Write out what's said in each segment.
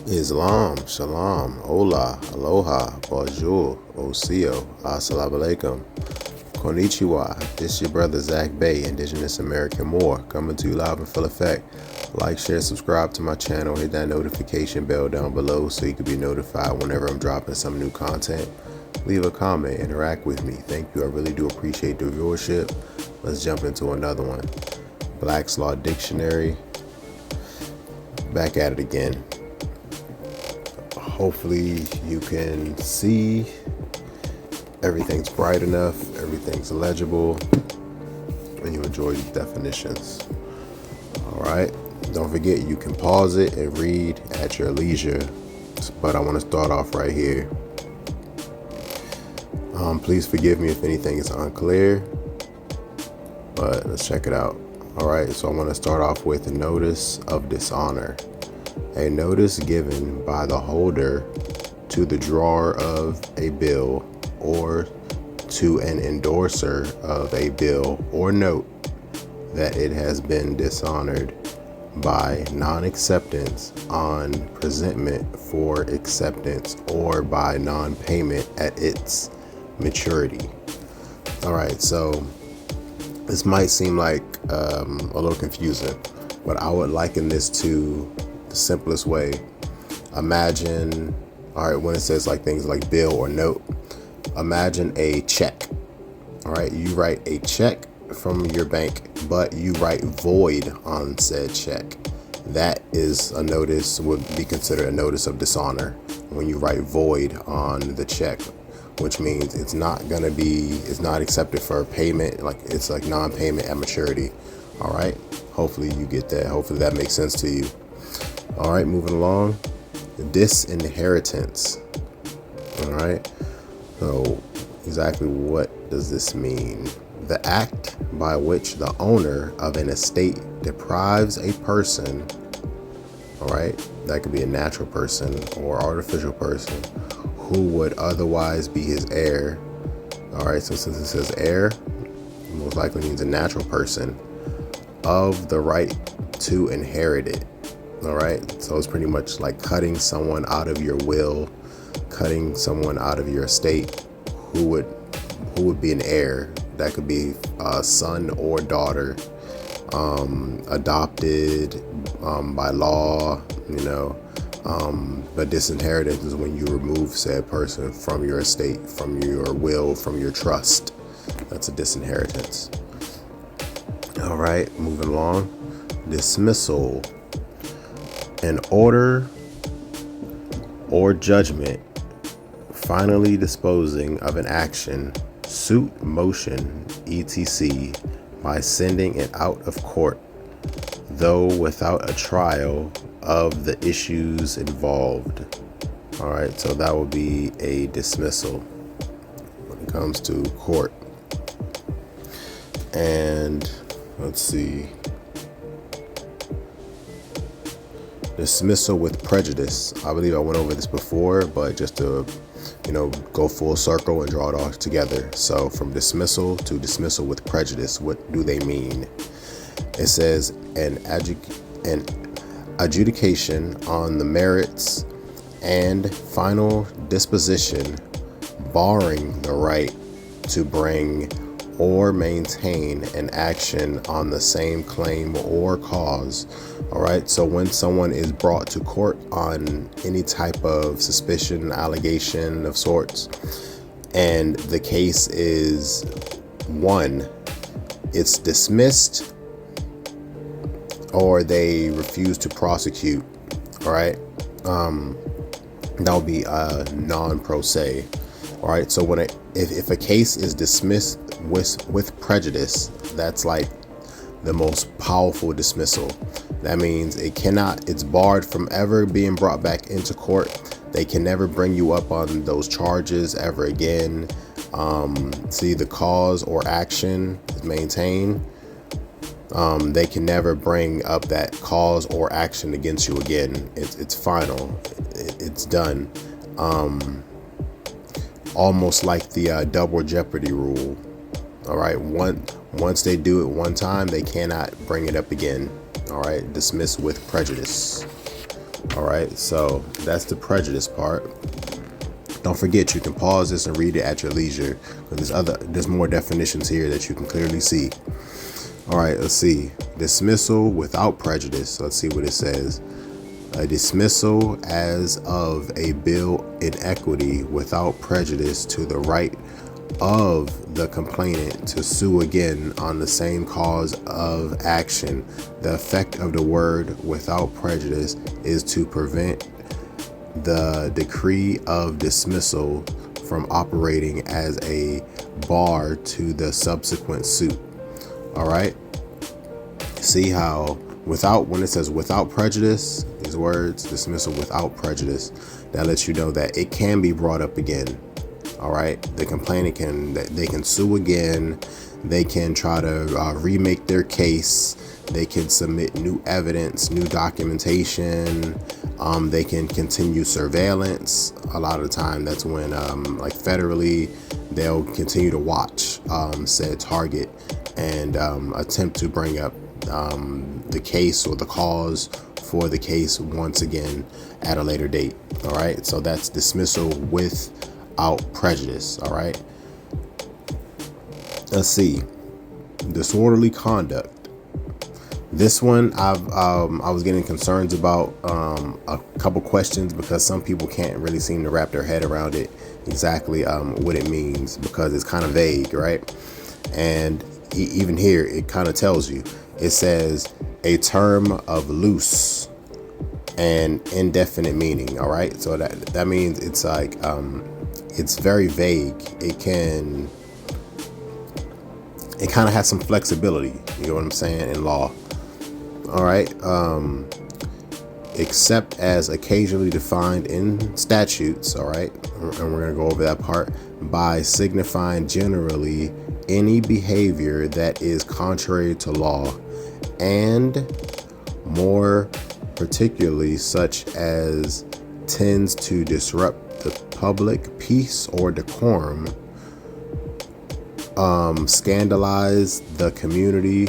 Islam, Shalom, Hola, Aloha, Bonjour, Osio, Assalamu Alaikum, Konnichiwa. This your brother Zach Bay, Indigenous American Moor, coming to you live in full effect. Like, share, subscribe to my channel, hit that notification bell down below so you can be notified whenever I'm dropping some new content. Leave a comment, interact with me. Thank you, I really do appreciate the viewership. Let's jump into another one. Black's Law Dictionary. Back at it again. Hopefully you can see everything's bright enough, everything's legible, and you enjoy these definitions. All right, don't forget you can pause it and read at your leisure, but I want to start off right here. Please forgive me if anything is unclear, but let's check it out. All right, so I want to start off with a notice of dishonor. A notice given by the holder to the drawer of a bill or to an endorser of a bill or note that it has been dishonored by non-acceptance on presentment for acceptance or by non-payment at its maturity. All right, so this might seem like a little confusing, but I would liken this to the simplest way. Imagine, all right, when it says like things like bill or note, imagine a check. All right, you write a check from your bank, but you write void on said check. That is a notice, would be considered a notice of dishonor when you write void on the check, which means it's not accepted for payment, like it's like non-payment at maturity. All right, hopefully you get that. Hopefully that makes sense to you. All right, moving along. Disinheritance. All right, so exactly what does this mean? The act by which the owner of an estate deprives a person, all right, that could be a natural person or artificial person, who would otherwise be his heir. All right, so since it says heir, it most likely means a natural person, of the right to inherit it. All right, so it's pretty much like cutting someone out of your will, cutting someone out of your estate who would be an heir. That could be a son or daughter, adopted by law, but disinheritance is when you remove said person from your estate, from your will, from your trust. That's a disinheritance. All right, moving along. Dismissal. An order or judgment finally disposing of an action, suit, motion, etc. by sending it out of court, though without a trial of the issues involved. All right, so that will be a dismissal when it comes to court. And let's see. Dismissal with prejudice. I believe I went over this before, but just to go full circle and draw it all together. So from dismissal to dismissal with prejudice, what do they mean? It says an adjudication on the merits and final disposition barring the right to bring or maintain an action on the same claim or cause. All right, so when someone is brought to court on any type of suspicion, allegation of sorts, and the case is won, it's dismissed, or they refuse to prosecute. All right, that would be non pro se. All right, so if a case is dismissed with prejudice, that's like the most powerful dismissal. That means it's barred from ever being brought back into court. They can never bring you up on those charges ever again. See, the cause or action is maintained. They can never bring up that cause or action against you again. It's final. It's done. Almost like the double jeopardy rule. All right, once they do it one time, they cannot bring it up again. All right, dismiss with prejudice. All right, so that's the prejudice part. Don't forget, you can pause this and read it at your leisure, because there's more definitions here that you can clearly see. All right, let's see. Dismissal without prejudice. Let's see what it says. A dismissal as of a bill in equity without prejudice to the right of the complainant to sue again on the same cause of action. The effect of the word without prejudice is to prevent the decree of dismissal from operating as a bar to the subsequent suit. All right. See how when it says without prejudice, these words, dismissal without prejudice, that lets you know that it can be brought up again. All right. The complainant they can sue again. They can try to remake their case. They can submit new evidence, new documentation. They can continue surveillance. A lot of the time, that's when, like federally, they'll continue to watch said target and attempt to bring up the case or the cause for the case once again at a later date. All right, so that's dismissal without prejudice. All right, let's see. Disorderly conduct. This one I was getting concerns about, a couple questions, because some people can't really seem to wrap their head around it exactly what it means, because it's kind of vague, right? And even here it kind of tells you. It says a term of loose and indefinite meaning. All right, so that means it's like it's very vague. It kind of has some flexibility, you know what I'm saying, in law. All right, except as occasionally defined in statutes. All right, and we're gonna go over that part. By signifying generally any behavior that is contrary to law, and more particularly such as tends to disrupt the public peace or decorum, scandalize the community,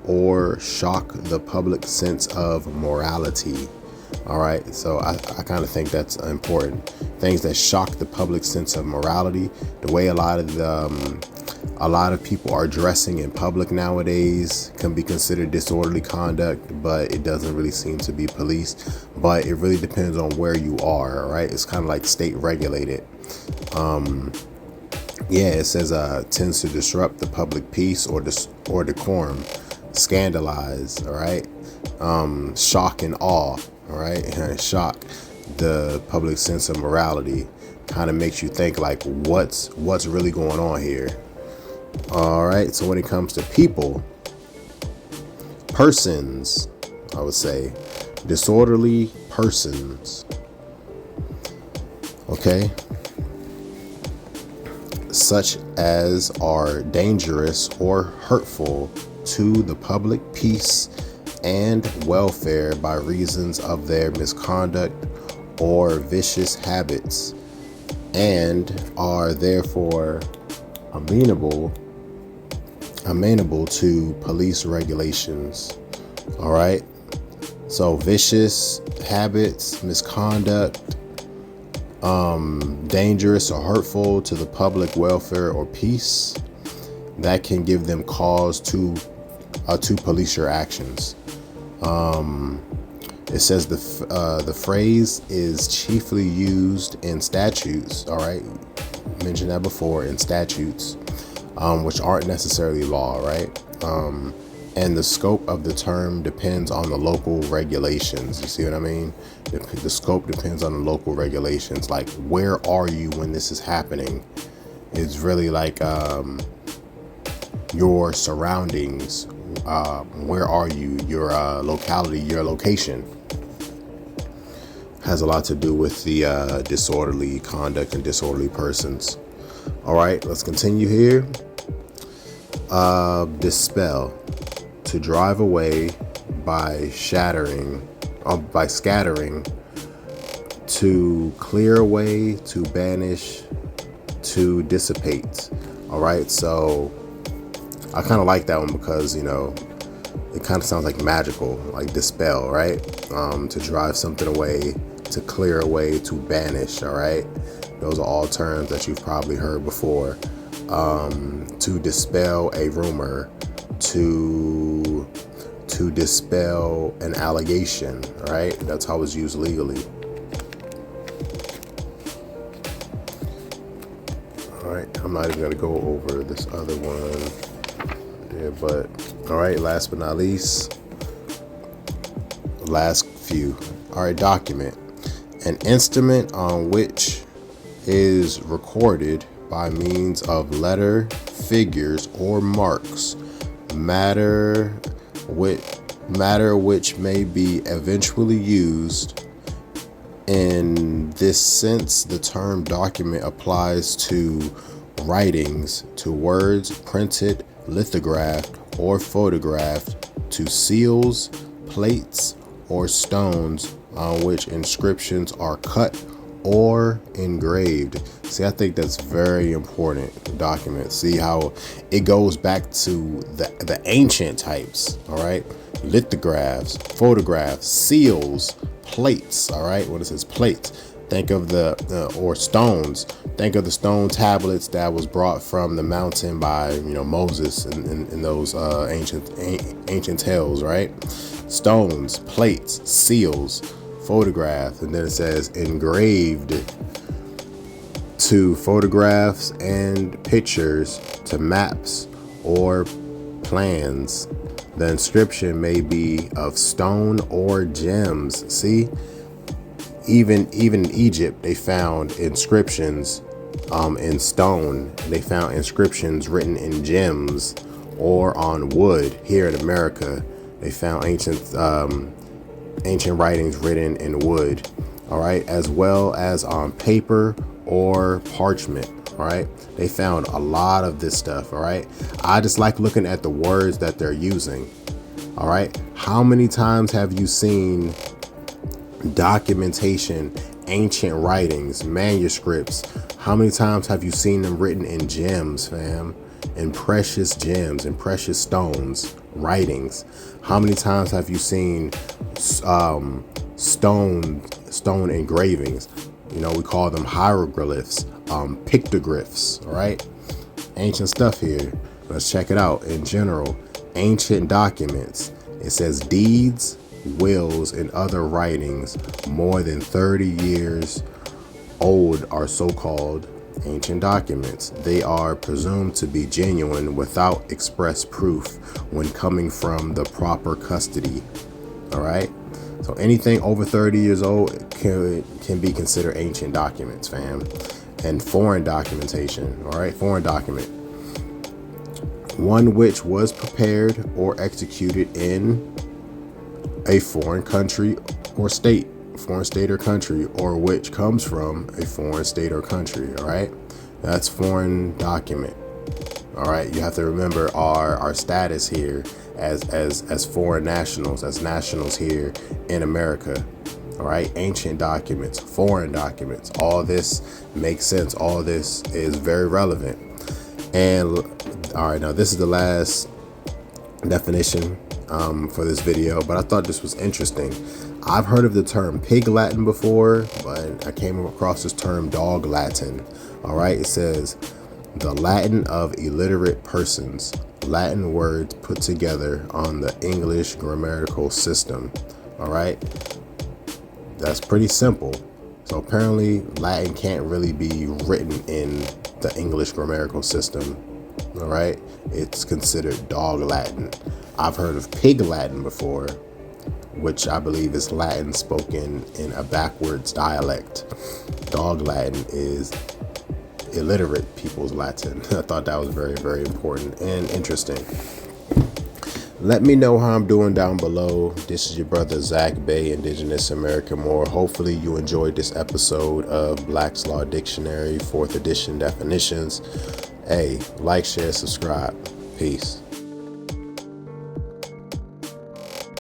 or shock the public sense of morality. All right, so I kind of think that's important. Things that shock the public sense of morality. The way a lot of people are dressing in public nowadays can be considered disorderly conduct, but it doesn't really seem to be policed. But it really depends on where you are. All right, it's kind of like state regulated. Yeah, it says tends to disrupt the public peace or decorum, scandalize, all right, shock and awe, all right, shock the public sense of morality. Kind of makes you think like what's really going on here. All right, so when it comes to people, persons, I would say disorderly persons. Okay, such as are dangerous or hurtful to the public peace and welfare by reasons of their misconduct or vicious habits, and are therefore amenable to police regulations. All right, so vicious habits, misconduct, dangerous or hurtful to the public welfare or peace, that can give them cause to police your actions. It says the phrase is chiefly used in statutes. All right, mentioned that before, in statutes, which aren't necessarily law, right? And the scope of the term depends on the local regulations. You see what I mean? The scope depends on the local regulations. Like, where are you when this is happening? It's really like your surroundings. Where are you? Your locality, your location has a lot to do with the disorderly conduct and disorderly persons. All right, let's continue here. Dispel, to drive away by scattering, to clear away, to banish, to dissipate. All right, so I kind of like that one because, you know, it kind of sounds like magical, like dispel, right? To drive something away, to clear away, to banish, all right? Those are all terms that you've probably heard before. To dispel a rumor, to dispel an allegation, right? That's how it's used legally. All right, I'm not even gonna go over this other one there, but all right, last but not least, last few. All right, document. An instrument on which is recorded by means of letter, figures, or marks, matter which may be eventually used. In this sense, the term document applies to writings, to words printed, lithographed, or photographed, to seals, plates, or stones on which inscriptions are cut or engraved. See, I think that's very important. Document. See how it goes back to the ancient types. All right, lithographs, photographs, seals, plates. All right, what it says plates. Think of or stones. Think of the stone tablets that was brought from the mountain by Moses in those ancient tales, right? Stones, plates, seals, photographs, and then it says engraved, to photographs and pictures, to maps or plans. The inscription may be of stone or gems. See, even in Egypt, they found inscriptions in stone. They found inscriptions written in gems or on wood. Here in America, they found ancient writings written in wood. All right, as well as on paper or parchment. All right, they found a lot of this stuff. All right, I just like looking at the words that they're using. All right, how many times have you seen documentation, ancient writings, manuscripts? How many times have you seen them written in gems, fam? In precious gems and precious stones, writings? How many times have you seen stone engravings? We call them hieroglyphs, pictographs. All right, ancient stuff here. Let's check it out. In general, ancient documents. It says deeds, wills, and other writings more than 30 years old are so-called ancient documents. They are presumed to be genuine without express proof when coming from the proper custody. All right, so anything over 30 years old can be considered ancient documents, fam. And foreign documentation. All right, foreign document, one which was prepared or executed in a foreign country or state, foreign state or country, or which comes from a foreign state or country. All right, that's foreign document. All right, you have to remember our status here as foreign nationals, as nationals here in America. All right, ancient documents, foreign documents, all this makes sense. All this is very relevant. And all right, now this is the last definition for this video, but I thought this was interesting. I've heard of the term pig Latin before, but I came across this term dog Latin. All right, it says the Latin of illiterate persons, Latin words put together on the English grammatical system. All right, that's pretty simple. So apparently Latin can't really be written in the English grammatical system. All right, it's considered dog Latin. I've heard of pig Latin before, which I believe is Latin spoken in a backwards dialect. Dog Latin is illiterate people's Latin. I thought that was very, very important and interesting. Let me know how I'm doing down below. This is your brother Zach Bay, Indigenous American Moor. Hopefully you enjoyed this episode of Black's Law Dictionary 4th edition definitions. Hey, like, share, subscribe. Peace.